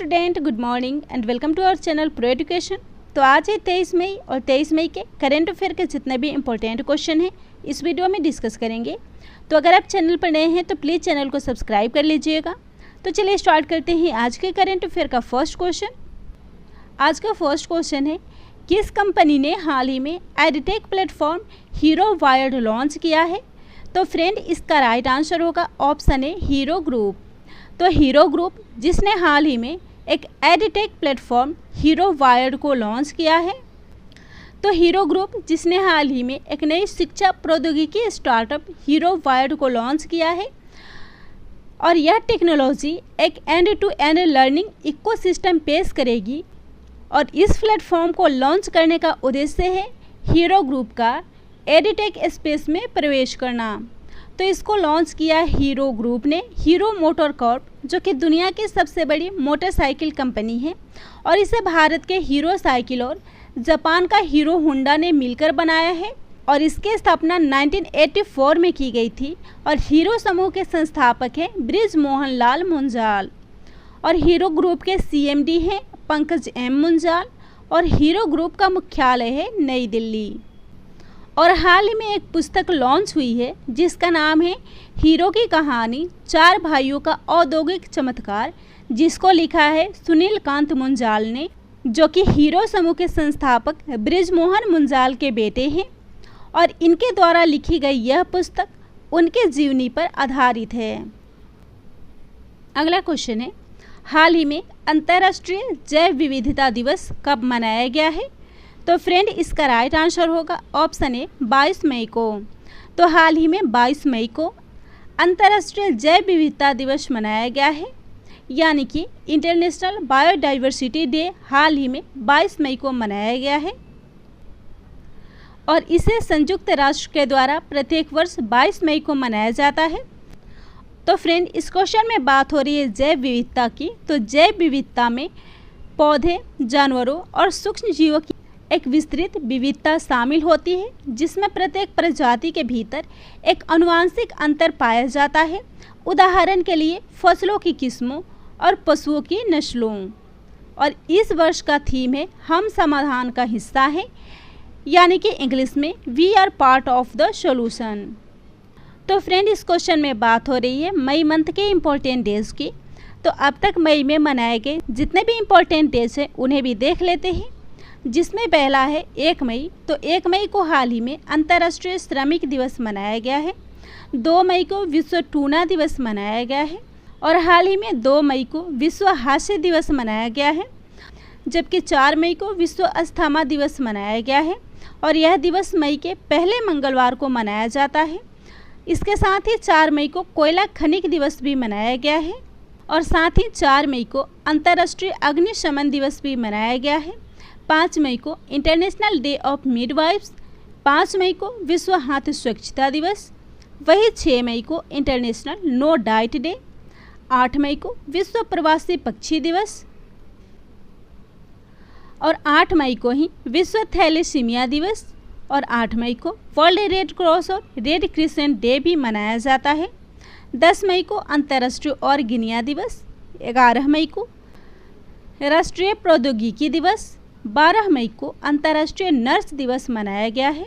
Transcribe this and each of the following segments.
Student, good morning and welcome to our channel pro education. तो आज है 23 मई और 23 मई के करेंट अफेयर के जितने भी इंपॉर्टेंट क्वेश्चन हैं इस वीडियो में डिस्कस करेंगे। तो अगर आप चैनल पर नए हैं तो प्लीज़ चैनल को सब्सक्राइब कर लीजिएगा। तो चलिए स्टार्ट करते हैं आज के करेंट अफेयर का फर्स्ट क्वेश्चन। आज का फर्स्ट क्वेश्चन है, किस कंपनी ने हाल ही में edtech platform hero wired launch किया है? तो फ्रेंड, इसका राइट आंसर होगा ऑप्शन ए हीरो ग्रुप। तो हीरो ग्रुप जिसने हाल ही में एक एडटेक प्लेटफॉर्म हीरो वायर्ड को लॉन्च किया है। तो हीरो ग्रुप जिसने हाल ही में एक नई शिक्षा प्रौद्योगिकी स्टार्टअप हीरो वायर्ड को लॉन्च किया है और यह टेक्नोलॉजी एक end to end learning ecosystem पेश करेगी और इस प्लेटफॉर्म को लॉन्च करने का उद्देश्य है हीरो ग्रुप का एडटेक स्पेस में प्रवेश करना। तो इसको लॉन्च किया हीरो ग्रुप ने हीरो मोटर कॉर्प, जो कि दुनिया की सबसे बड़ी मोटरसाइकिल कंपनी है और इसे भारत के हीरो साइकिल और जापान का हीरो होंडा ने मिलकर बनाया है और इसकी स्थापना 1984 में की गई थी और हीरो समूह के संस्थापक हैं ब्रिज मोहन लाल मुंजाल और हीरो ग्रुप के CMD हैं पंकज M मुंजाल और हीरो ग्रुप का मुख्यालय है नई दिल्ली। और हाल ही में एक पुस्तक लॉन्च हुई है जिसका नाम है हीरो की कहानी, चार भाइयों का औद्योगिक चमत्कार, जिसको लिखा है सुनील कांत मुंजाल ने, जो कि हीरो समूह के संस्थापक ब्रिजमोहन मुंजाल के बेटे हैं और इनके द्वारा लिखी गई यह पुस्तक उनके जीवनी पर आधारित है। अगला क्वेश्चन है, हाल ही में अंतर्राष्ट्रीय जैव विविधता दिवस कब मनाया गया है? तो फ्रेंड, इसका राइट आंसर होगा ऑप्शन ए 22 मई को। तो हाल ही में 22 मई को अंतर्राष्ट्रीय जैव विविधता दिवस मनाया गया है, यानी कि इंटरनेशनल बायोडाइवर्सिटी डे हाल ही में 22 मई को मनाया गया है और इसे संयुक्त राष्ट्र के द्वारा प्रत्येक वर्ष 22 मई को मनाया जाता है। तो फ्रेंड, इस क्वेश्चन में बात हो रही है जैव विविधता की। तो जैव विविधता में पौधे, जानवरों और सूक्ष्म जीवों की एक विस्तृत विविधता शामिल होती है, जिसमें प्रत्येक प्रजाति के भीतर एक आनुवंशिक अंतर पाया जाता है। उदाहरण के लिए फसलों की किस्मों और पशुओं की नस्लों। और इस वर्ष का थीम है हम समाधान का हिस्सा है, यानी कि इंग्लिश में we are part of the solution. तो फ्रेंड, इस क्वेश्चन में बात हो रही है मई मंथ के इम्पोर्टेंट डेज की। तो अब तक मई में मनाए गए जितने भी इम्पोर्टेंट डेज हैं उन्हें भी देख लेते हैं, जिसमें पहला है 1 मई। तो 1 मई को हाल ही में अंतर्राष्ट्रीय श्रमिक दिवस मनाया गया है। 2 मई को विश्व टूना दिवस मनाया गया है और हाल ही में 2 मई को विश्व हास्य दिवस मनाया गया है, जबकि 4 मई को विश्व अस्थमा दिवस मनाया गया है और यह दिवस मई के पहले मंगलवार को मनाया जाता है। इसके साथ ही 4 मई को कोयला खनिक दिवस भी मनाया गया है और साथ ही 4 मई को अंतर्राष्ट्रीय अग्निशमन दिवस भी मनाया गया है। 5 मई को इंटरनेशनल डे ऑफ मिडवाइफ्स, 5 मई को विश्व हाथ स्वच्छता दिवस, वही 6 मई को इंटरनेशनल नो डाइट डे, 8 मई को विश्व प्रवासी पक्षी दिवस और 8 मई को ही विश्व थैलेसीमिया दिवस और 8 मई को वर्ल्ड रेड क्रॉस और रेड क्रिसेंट डे भी मनाया जाता है। 10 मई को अंतर्राष्ट्रीय ऑर्गेनिया दिवस, 11 मई को राष्ट्रीय प्रौद्योगिकी दिवस, 12 मई को अंतर्राष्ट्रीय नर्स दिवस मनाया गया है,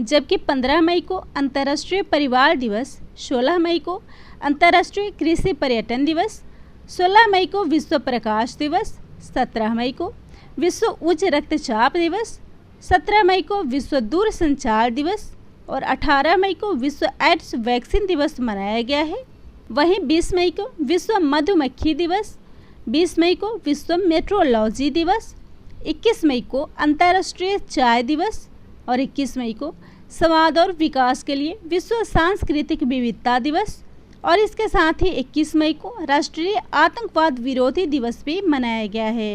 जबकि 15 मई को अंतर्राष्ट्रीय परिवार दिवस, 16 मई को अंतर्राष्ट्रीय कृषि पर्यटन दिवस, 16 मई को विश्व प्रकाश दिवस, 17 मई को विश्व उच्च रक्तचाप दिवस, 17 मई को विश्व दूरसंचार दिवस और 18 मई को विश्व एड्स वैक्सीन दिवस मनाया गया है। वहीं 20 मई को विश्व मधुमक्खी दिवस, 20 मई को विश्व मेट्रोलॉजी दिवस, 21 मई को अंतर्राष्ट्रीय चाय दिवस और 21 मई को संवाद और विकास के लिए विश्व सांस्कृतिक विविधता दिवस और इसके साथ ही 21 मई को राष्ट्रीय आतंकवाद विरोधी दिवस भी मनाया गया है।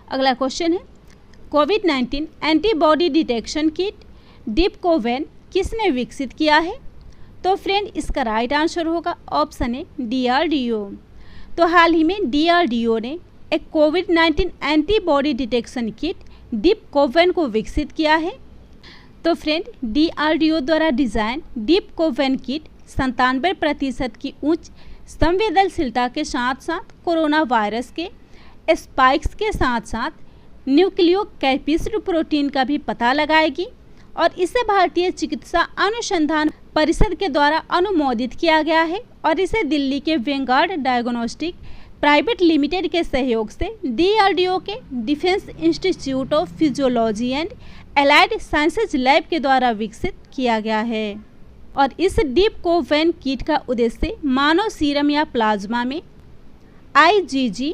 अगला क्वेश्चन है, कोविड-19 एंटीबॉडी डिटेक्शन किट डिपकोवैन किसने विकसित किया है? तो फ्रेंड, इसका राइट आंसर होगा ऑप्शन ए DRDO। तो हाल ही में DRDO ने एक कोविड-19 एंटीबॉडी डिटेक्शन किट डिपकोवैन को विकसित किया है। तो फ्रेंड, DRDO द्वारा डिज़ाइन डिपकोवैन किट 97% की उच्च संवेदनशीलता के साथ साथ कोरोना वायरस के स्पाइक्स के साथ साथ न्यूक्लियोकैप्सिड प्रोटीन का भी पता लगाएगी और इसे भारतीय चिकित्सा अनुसंधान परिषद के द्वारा अनुमोदित किया गया है और इसे दिल्ली के वेंगार्ड डायग्नोस्टिक प्राइवेट लिमिटेड के सहयोग से DRDO के defence institute of physiology and allied sciences lab के द्वारा विकसित किया गया है। और इस डीप कोवैन किट का उद्देश्य मानव सीरम या प्लाज्मा में IgG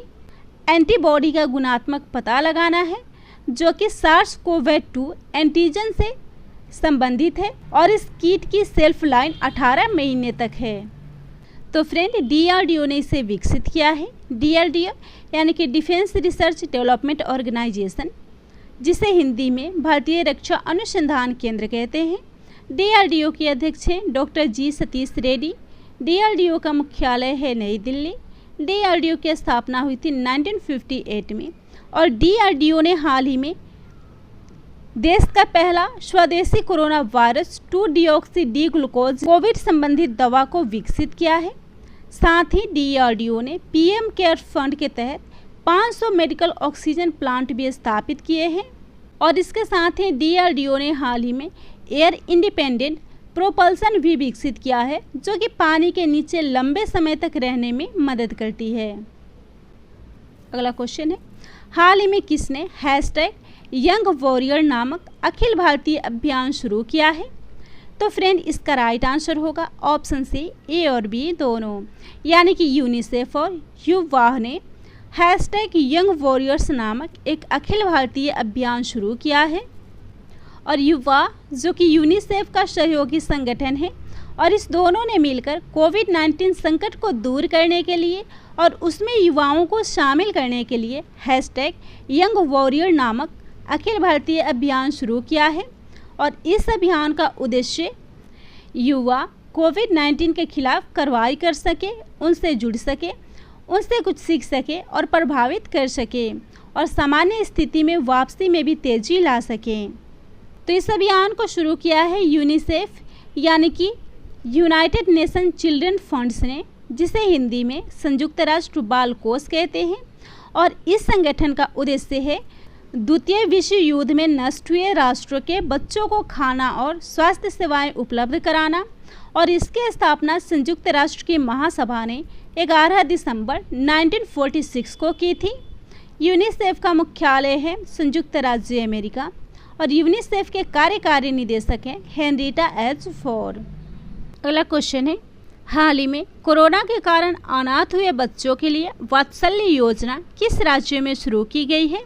एंटीबॉडी का गुणात्मक पता लगाना है जो कि SARS-CoV-2 एंटीजन से संबंधित है और इस किट की सेल्फ लाइन 18 महीने तक है। तो फ्रेंड, DRDO ने इसे विकसित किया है। DRDO यानी कि डिफेंस रिसर्च डेवलपमेंट ऑर्गेनाइजेशन, जिसे हिंदी में भारतीय रक्षा अनुसंधान केंद्र कहते हैं। DRDO के अध्यक्ष हैं doctor G Satish Reddy. DRDO का मुख्यालय है नई दिल्ली। DRDO की स्थापना हुई थी 1958 में और DRDO ने हाल ही में देश का पहला स्वदेशी corona virus deoxy D glucose covid संबंधित दवा को विकसित किया है। साथ ही DRDO ने PM केयर फंड के तहत 500 मेडिकल ऑक्सीजन प्लांट भी स्थापित किए हैं और इसके साथ ही DRDO ने हाल ही में एयर इंडिपेंडेंट प्रोपल्सन भी विकसित किया है जो कि पानी के नीचे लंबे समय तक रहने में मदद करती है। अगला क्वेश्चन है, हाल ही में किसने #यंग वॉरियर नामक अखिल भारतीय अभियान शुरू किया है? तो फ्रेंड, इसका राइट आंसर होगा ऑप्शन सी, A और B दोनों, यानी कि यूनिसेफ और युवा ने #यंग वॉरियर्स नामक एक अखिल भारतीय अभियान शुरू किया है। और युवा जो कि यूनिसेफ का सहयोगी संगठन है और इस दोनों ने मिलकर कोविड-19 संकट को दूर करने के लिए और उसमें युवाओं को शामिल करने के लिए #यंग वॉरियर नामक अखिल भारतीय अभियान शुरू किया है। और इस अभियान का उद्देश्य युवा कोविड-19 के खिलाफ कार्रवाई कर सके, उनसे जुड़ सके, उनसे कुछ सीख सके और प्रभावित कर सके और सामान्य स्थिति में वापसी में भी तेजी ला सके। तो इस अभियान को शुरू किया है यूनिसेफ यानी कि यूनाइटेड नेशन चिल्ड्रन फंड्स ने, जिसे हिंदी में संयुक्त राष्ट्र बाल कोष कहते हैं। और इस संगठन का उद्देश्य है द्वितीय विश्व युद्ध में नष्ट हुए राष्ट्रों के बच्चों को खाना और स्वास्थ्य सेवाएं उपलब्ध कराना। और इसकी स्थापना संयुक्त राष्ट्र की महासभा ने 11 दिसंबर 1946 को की थी। यूनिसेफ का मुख्यालय है संयुक्त राज्य अमेरिका और यूनिसेफ के कार्यकारी निदेशक हैं हेनरीटा एच फोर्ड। अगला क्वेश्चन है, हाल ही में कोरोना के कारण अनाथ हुए बच्चों के लिए वात्सल्य योजना किस राज्य में शुरू की गई है?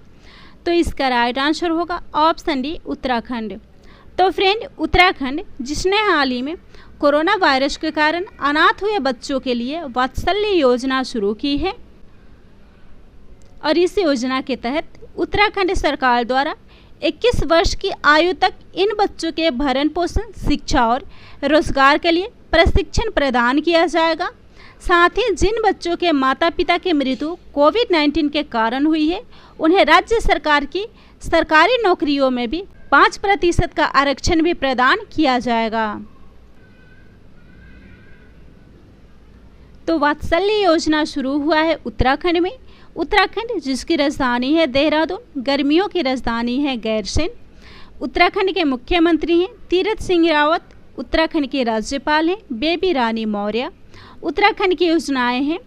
तो इसका राइट आंसर होगा ऑप्शन डी, उत्तराखंड। तो फ्रेंड, उत्तराखंड जिसने हाल ही में कोरोना वायरस के कारण अनाथ हुए बच्चों के लिए वात्सल्य योजना शुरू की है और इस योजना के तहत उत्तराखंड सरकार द्वारा 21 वर्ष की आयु तक इन बच्चों के भरण पोषण, शिक्षा और रोजगार के लिए प्रशिक्षण प्रदान किया जाएगा। साथ ही जिन बच्चों के माता पिता की मृत्यु कोविड-19 के कारण हुई है, उन्हें राज्य सरकार की सरकारी नौकरियों में भी 5% का आरक्षण भी प्रदान किया जाएगा। तो वात्सल्य योजना शुरू हुआ है उत्तराखंड में। उत्तराखंड जिसकी राजधानी है देहरादून, गर्मियों की राजधानी है गैरसैंण। उत्तराखंड के मुख्यमंत्री हैं तीरथ सिंह रावत। उत्तराखंड के राज्यपाल हैं बेबी रानी मौर्य। उत्तराखंड की योजनाएं हैं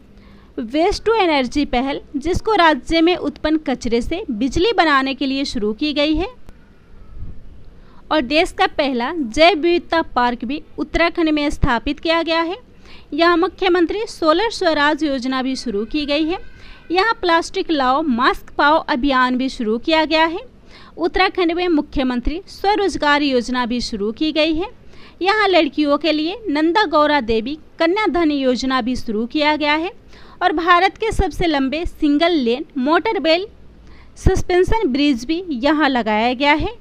वेस्ट टू एनर्जी पहल, जिसको राज्य में उत्पन्न कचरे से बिजली बनाने के लिए शुरू की गई है। और देश का पहला जैव विविधता पार्क भी उत्तराखंड में स्थापित किया गया है। यहाँ मुख्यमंत्री सोलर स्वराज योजना भी शुरू की गई है। यहाँ प्लास्टिक लाओ मास्क पाओ अभियान भी शुरू किया गया है। उत्तराखंड में मुख्यमंत्री स्वरोजगार योजना भी शुरू की गई है। यहाँ लड़कियों के लिए नंदा गौरा देवी कन्या धन योजना भी शुरू किया गया है। और भारत के सबसे लंबे single lane motorable suspension bridge भी यहाँ लगाया गया है।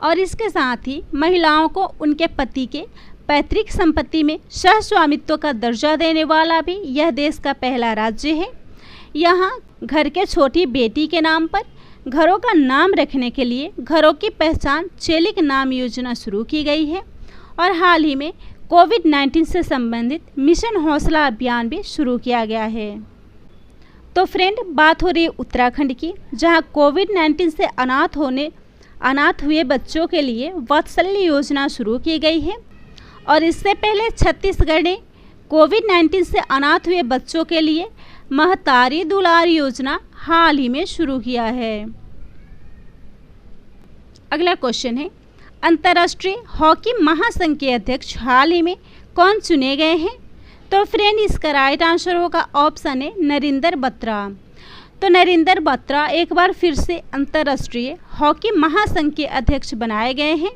और इसके साथ ही महिलाओं को उनके पति के पैतृक संपत्ति में सहस्वामित्व का दर्जा देने वाला भी यह देश का पहला राज्य है। यहाँ घर के छोटी बेटी के नाम पर घरों का नाम रखने के लिए घरों की पहचान चेलिक नाम योजना शुरू की गई है। और हाल ही में कोविड-19 से संबंधित मिशन हौसला अभियान भी शुरू किया गया है। तो फ्रेंड, बात हो रही है उत्तराखंड की, जहां कोविड-19 से अनाथ हुए बच्चों के लिए वात्सल्य योजना शुरू की गई है। और इससे पहले छत्तीसगढ़ ने कोविड-19 से अनाथ हुए बच्चों के लिए महतारी दुलार योजना हाल ही में शुरू किया है। अगला क्वेश्चन है, अंतर्राष्ट्रीय हॉकी महासंघ के अध्यक्ष हाल ही में कौन चुने गए हैं? तो फ्रेंड, इसका राइट आंसर होगा ऑप्शन है नरेंद्र बत्रा। तो नरेंद्र बत्रा एक बार फिर से अंतर्राष्ट्रीय हॉकी महासंघ के अध्यक्ष बनाए गए हैं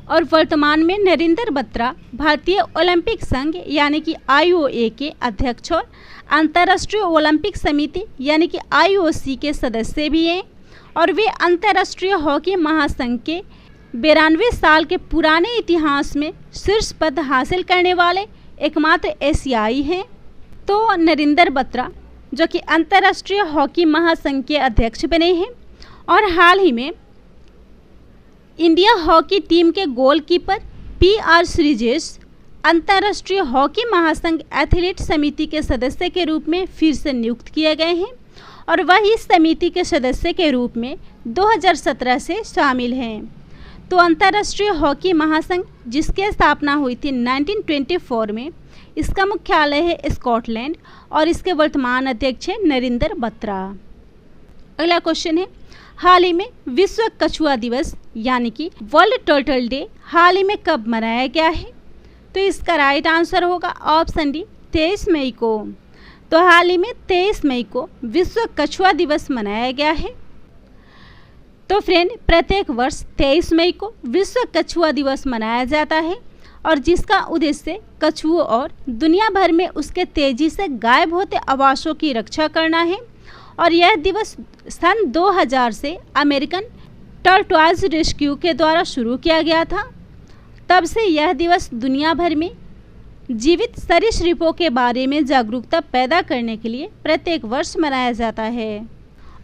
और वर्तमान में नरेंद्र बत्रा भारतीय ओलंपिक संघ यानी कि IOA के अध्यक्ष और अंतर्राष्ट्रीय ओलंपिक समिति यानी कि IOC के सदस्य भी हैं। और वे अंतर्राष्ट्रीय हॉकी महासंघ के 92 साल के पुराने इतिहास में शीर्ष पद हासिल करने वाले एकमात्र एशियाई हैं। तो नरेंद्र बत्रा जो कि अंतर्राष्ट्रीय हॉकी महासंघ के अध्यक्ष बने हैं और हाल ही में इंडिया हॉकी टीम के गोलकीपर PR श्रीजेश अंतर्राष्ट्रीय हॉकी महासंघ एथलीट समिति के सदस्य के रूप में फिर से नियुक्त किए गए हैं और वह इस समिति के सदस्य के रूप में 2017 से शामिल हैं। तो अंतर्राष्ट्रीय हॉकी महासंघ जिसकी स्थापना हुई थी 1924 में, इसका मुख्यालय है स्कॉटलैंड और इसके वर्तमान अध्यक्ष हैं नरेंद्र बत्रा। अगला क्वेश्चन है, हाल ही में विश्व कछुआ दिवस यानी कि वर्ल्ड टर्टल डे हाल ही में कब मनाया गया है? तो इसका राइट आंसर होगा ऑप्शन डी 23 मई को। तो हाल ही में 23 मई को विश्व कछुआ दिवस मनाया गया है। तो फ्रेंड, प्रत्येक वर्ष 23 मई को विश्व कछुआ दिवस मनाया जाता है और जिसका उद्देश्य कछुओं और दुनिया भर में उसके तेजी से गायब होते आवासों की रक्षा करना है। और यह दिवस सन 2000 से अमेरिकन टर्टवाइज रेस्क्यू के द्वारा शुरू किया गया था। तब से यह दिवस दुनिया भर में जीवित सरीसृपों के बारे में जागरूकता पैदा करने के लिए प्रत्येक वर्ष मनाया जाता है।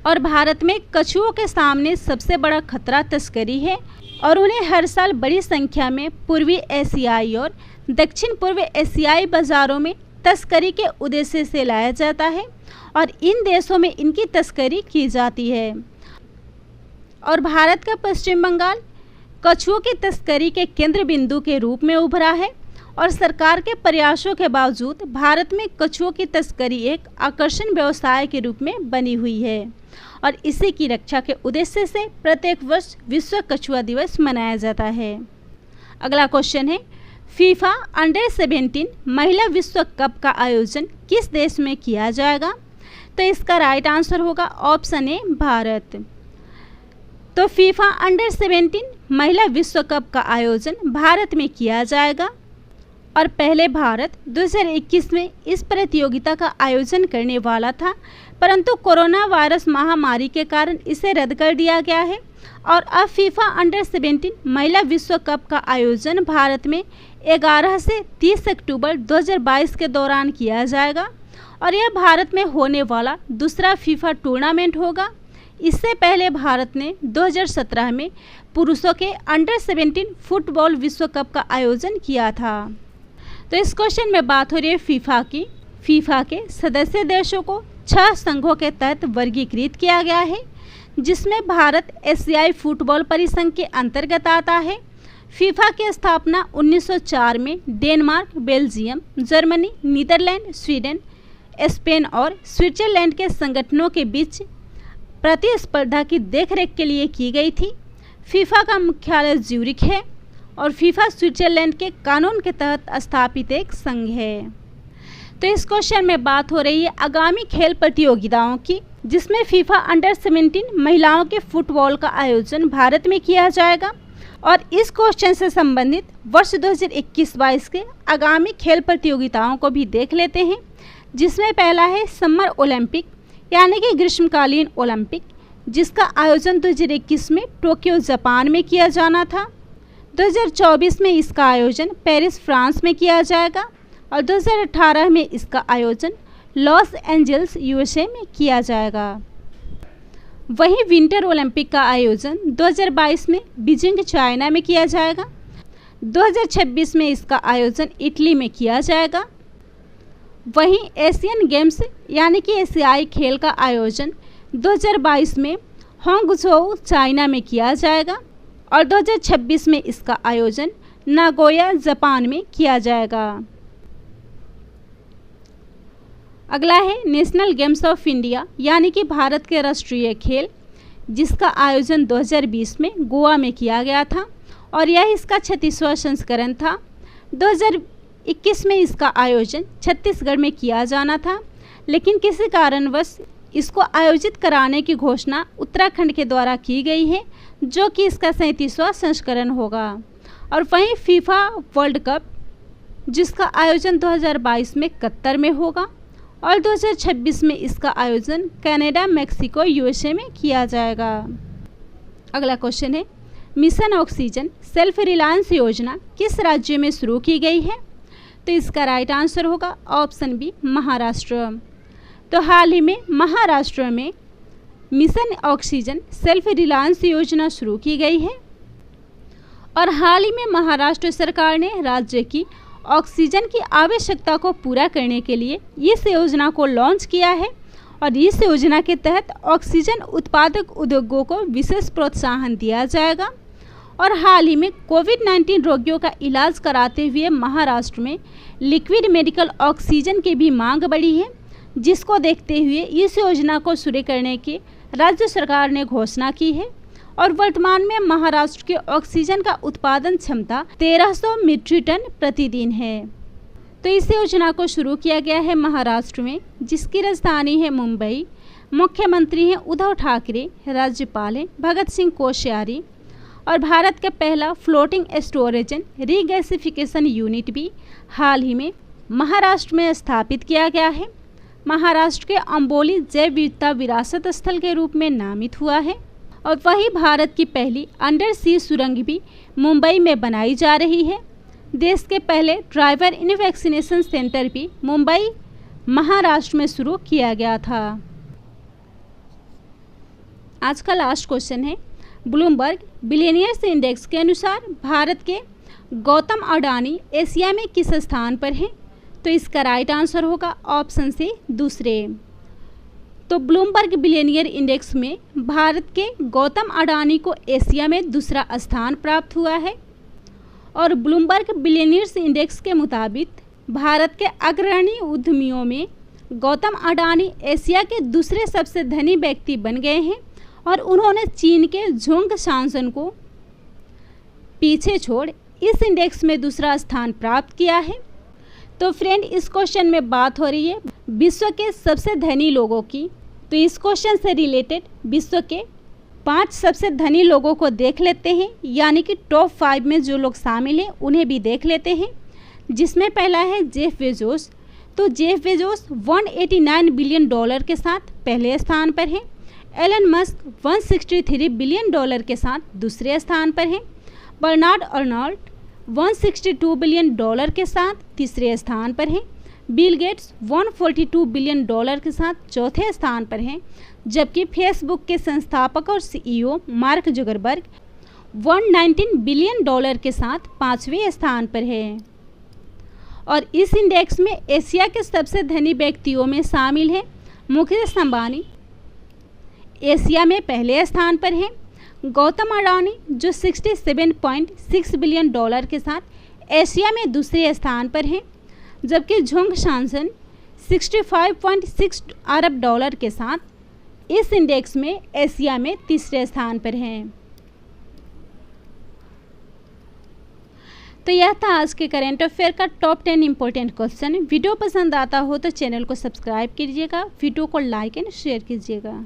और भारत में कछुओं के सामने सबसे बड़ा खतरा तस्करी है और उन्हें हर साल बड़ी संख्या में पूर्वी एशियाई और दक्षिण पूर्व एशियाई बाज़ारों में तस्करी के उद्देश्य से लाया जाता है और इन देशों में इनकी तस्करी की जाती है। और भारत का पश्चिम बंगाल कछुओं की तस्करी के केंद्र बिंदु के रूप में उभरा है और सरकार के प्रयासों के बावजूद भारत में कछुओं की तस्करी एक आकर्षण व्यवसाय के रूप में बनी हुई है और इसी की रक्षा के उद्देश्य से प्रत्येक वर्ष विश्व कछुआ दिवस मनाया जाता है। अगला क्वेश्चन है, फीफा अंडर 17 महिला विश्व कप का आयोजन किस देश में किया जाएगा? तो इसका राइट आंसर होगा ऑप्शन ए भारत। तो फीफा अंडर 17 महिला विश्व कप का आयोजन भारत में किया जाएगा और पहले भारत 2021 में इस प्रतियोगिता का आयोजन करने वाला था, परंतु कोरोना वायरस महामारी के कारण इसे रद्द कर दिया गया है और अब फीफा अंडर 17 महिला विश्व कप का आयोजन भारत में 11 से 30 अक्टूबर 2022 के दौरान किया जाएगा और यह भारत में होने वाला दूसरा फीफा टूर्नामेंट होगा। इससे पहले भारत ने 2017 में पुरुषों के अंडर 17 फुटबॉल विश्व कप का आयोजन किया था। तो इस क्वेश्चन में बात हो रही है फीफा की। फीफा के सदस्य देशों को 6 संघों के तहत वर्गीकृत किया गया है, जिसमें भारत एशियाई फुटबॉल परिसंघ के अंतर्गत आता है। फीफा की स्थापना 1904 में Denmark, Belgium, Germany, Netherland, Sweden, Spain और स्विट्जरलैंड के संगठनों के बीच प्रतिस्पर्धा की देखरेख के लिए की गई थी। फीफा का मुख्यालय ज्यूरिख है और फीफा स्विट्जरलैंड के कानून के तहत स्थापित एक संघ है। तो इस क्वेश्चन में बात हो रही है आगामी खेल प्रतियोगिताओं की, जिसमें फीफा अंडर 17 महिलाओं के फुटबॉल का आयोजन भारत में किया जाएगा और इस क्वेश्चन से संबंधित वर्ष 2021-22 के आगामी खेल प्रतियोगिताओं को भी देख लेते हैं, जिसमें पहला है समर ओलंपिक यानी कि ग्रीष्मकालीन ओलंपिक, जिसका आयोजन 2021 में टोक्यो जापान में किया जाना था। 2024 में इसका आयोजन पेरिस फ्रांस में किया जाएगा और 2018 में इसका आयोजन लॉस एंजल्स USA में किया जाएगा। वहीं विंटर ओलंपिक का आयोजन 2022 में बीजिंग चाइना में किया जाएगा। 2026 में इसका आयोजन इटली में किया जाएगा। वहीं एशियन गेम्स यानी कि एशियाई खेल का आयोजन 2022 में होंगझोउ चाइना में किया जाएगा और 2026 में इसका आयोजन नागोया जापान में किया जाएगा। अगला है नेशनल गेम्स ऑफ इंडिया यानी कि भारत के राष्ट्रीय खेल, जिसका आयोजन 2020 में गोवा में किया गया था और यह इसका 36वां संस्करण था। 2021 में इसका आयोजन छत्तीसगढ़ में किया जाना था, लेकिन किसी कारणवश इसको आयोजित कराने की घोषणा उत्तराखंड के द्वारा की गई है, जो कि इसका 37वां संस्करण होगा। और वहीं फीफा वर्ल्ड कप, जिसका आयोजन 2022 में कतर में होगा और 2026 में इसका आयोजन कनाडा, मेक्सिको, यूएसए में किया जाएगा। अगला क्वेश्चन है, मिशन ऑक्सीजन सेल्फ रिलायंस योजना किस राज्य में शुरू की गई है? तो इसका राइट आंसर होगा ऑप्शन बी, महाराष्ट्र। तो हाल ही में महाराष्ट्र में मिशन ऑक्सीजन सेल्फ रिलायंस योजना शुरू की गई है और हाल ही में महाराष्ट्र सरकार ने राज्य की ऑक्सीजन की आवश्यकता को पूरा करने के लिए इस योजना को लॉन्च किया है और इस योजना के तहत ऑक्सीजन उत्पादक उद्योगों को विशेष प्रोत्साहन दिया जाएगा। और हाल ही में कोविड-19 रोगियों का इलाज कराते हुए महाराष्ट्र में लिक्विड मेडिकल ऑक्सीजन की भी मांग बढ़ी है, जिसको देखते हुए इस योजना को शुरू करने की राज्य सरकार ने घोषणा की है और वर्तमान में महाराष्ट्र के ऑक्सीजन का उत्पादन क्षमता 1300 मीट्रिक टन प्रतिदिन है। तो इस योजना को शुरू किया गया है महाराष्ट्र में, जिसकी राजधानी है मुंबई। मुख्यमंत्री हैं उद्धव ठाकरे, राज्यपाल हैं भगत सिंह कोश्यारी और भारत का पहला floating storage and regasification unit भी हाल ही में महाराष्ट्र में स्थापित किया गया है। महाराष्ट्र के अंबोली जैव विविधता विरासत स्थल के रूप में नामित हुआ है और वही भारत की पहली अंडर सी सुरंग भी मुंबई में बनाई जा रही है। देश के पहले ड्राइवर इन वैक्सीनेशन सेंटर भी मुंबई महाराष्ट्र में शुरू किया गया था। आज का लास्ट क्वेश्चन है, ब्लूमबर्ग बिलियनियर्स इंडेक्स के अनुसार भारत के गौतम अडानी एशिया में किस स्थान पर हैं? तो इसका राइट आंसर होगा ऑप्शन सी, दूसरे। तो ब्लूमबर्ग बिलियनियर इंडेक्स में भारत के गौतम अडानी को एशिया में दूसरा स्थान प्राप्त हुआ है और ब्लूमबर्ग बिलियनियर्स इंडेक्स के मुताबिक भारत के अग्रणी उद्यमियों में गौतम अडानी एशिया के दूसरे सबसे धनी व्यक्ति बन गए हैं और उन्होंने चीन के झोंग शांसन को पीछे छोड़ इस इंडेक्स में दूसरा स्थान प्राप्त किया है। तो फ्रेंड, इस क्वेश्चन में बात हो रही है विश्व के सबसे धनी लोगों की। तो इस क्वेश्चन से रिलेटेड विश्व के 5 सबसे धनी लोगों को देख लेते हैं, यानी कि टॉप 5 में जो लोग शामिल हैं उन्हें भी देख लेते हैं, जिसमें पहला है जेफ बेजोस। तो जेफ बेजोस $189 बिलियन के साथ पहले स्थान पर हैं। एलन मस्क $163 बिलियन के साथ दूसरे स्थान पर हैं। बर्नार्ड अर्नोल्ट $162 बिलियन के साथ तीसरे स्थान पर हैं। बिल गेट्स $142 बिलियन के साथ चौथे स्थान पर हैं, जबकि फेसबुक के संस्थापक और सीईओ मार्क जुकरबर्ग $119 बिलियन के साथ 5वें स्थान पर हैं। और इस इंडेक्स में एशिया के सबसे धनी व्यक्तियों में शामिल हैं मुकेश अंबानी, एशिया में पहले स्थान पर हैं। गौतम अडानी जो $67.6 बिलियन के साथ एशिया में दूसरे स्थान पर हैं, जबकि झोंग शांसन $65.6 अरब के साथ इस इंडेक्स में एशिया में तीसरे स्थान पर हैं। तो यह था आज के करेंट अफेयर का टॉप 10 इम्पोर्टेंट क्वेश्चन। वीडियो पसंद आता हो तो चैनल को सब्सक्राइब कीजिएगा, वीडियो को लाइक एंड शेयर कीजिएगा।